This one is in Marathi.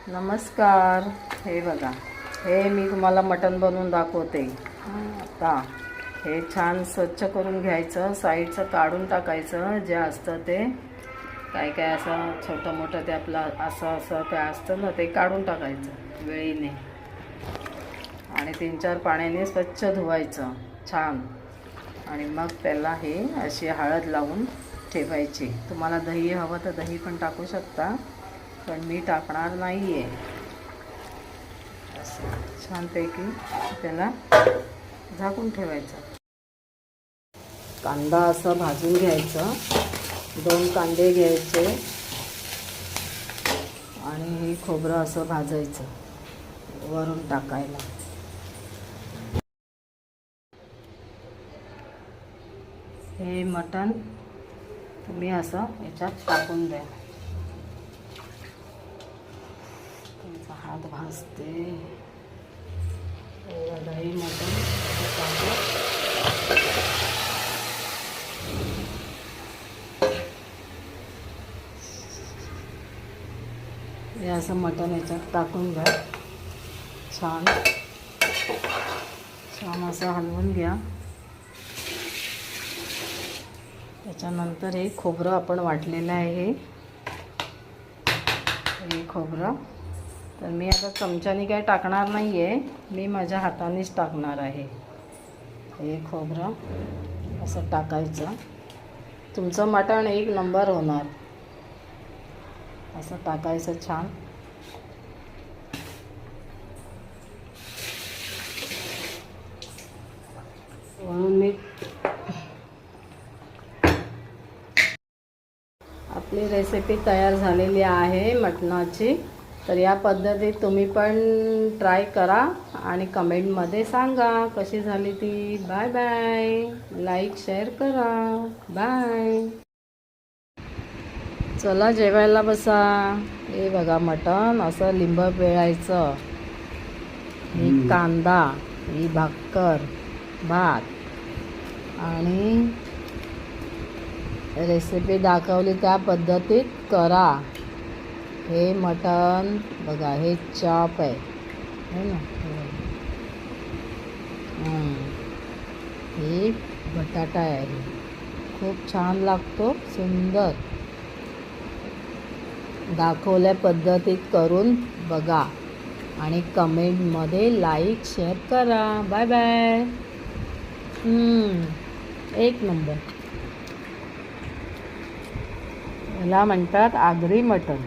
नमस्कार. हे बघा, हे मी तुम्हाला मटण बनवून दाखवते. आता हे छान स्वच्छ करून घ्यायचं, साईडचं काढून टाकायचं. जे असतं ते काय काय असं छोटं मोठं ते आपलं असं काय असतं ना, ते काढून टाकायचं वेळीने आणि 3-4 पाण्याने स्वच्छ धुवायचं छान. आणि मग त्याला हे अशी हळद लावून ठेवायची. तुम्हाला दही हवं तर दही पण टाकू शकता, पण मी टाकणार नाही आहे. असं छानपैकी त्याला झाकून ठेवायचं. कांदा असं भाजून घ्यायचं, 2 कांदे घ्यायचे आणि हे खोबरं असं भाजायचं वरून टाकायला. हे मटण तुम्ही असं याच्यात टाकून द्या. तुमचा हात भाजते. दही मटण हे असं मटण याच्यात टाकून घ्या. छान छान असं हलवून घ्या. त्याच्यानंतर हे खोबरं आपण वाटलेलं आहे, हे खोबरं तर मी आता चमच्याने काय टाकणार नाही आहे, मी माझ्या हातानेच टाकणार आहे. हे खोबरं असं टाकायचं. तुमचं मटण 1 नंबर होणार. असं टाकायचं छान. वरून मी आपली रेसिपी तयार झालेली आहे मटणाची. तर या पद्धतीत तुम्ही पण ट्राय करा आणि कमेंटमध्ये सांगा कशी झाली ती. Bye bye. लाईक शेअर करा. बाय. चला जेवायला बसा. हे बघा मटण असं लिंब पिळायचं, ही कांदा, ही भाकर, भात आणि रेसिपी दाखवली त्या पद्धतीत करा. हे मटण बघा, हे चॉप आहे ना, हे बटाटा आहे. खूप छान लागतो, सुंदर. दाखवल्या पद्धतीत करून बघा आणि कमेंटमध्ये लाईक शेअर करा. Bye bye. 1 नंबर. याला म्हणतात आगरी मटण.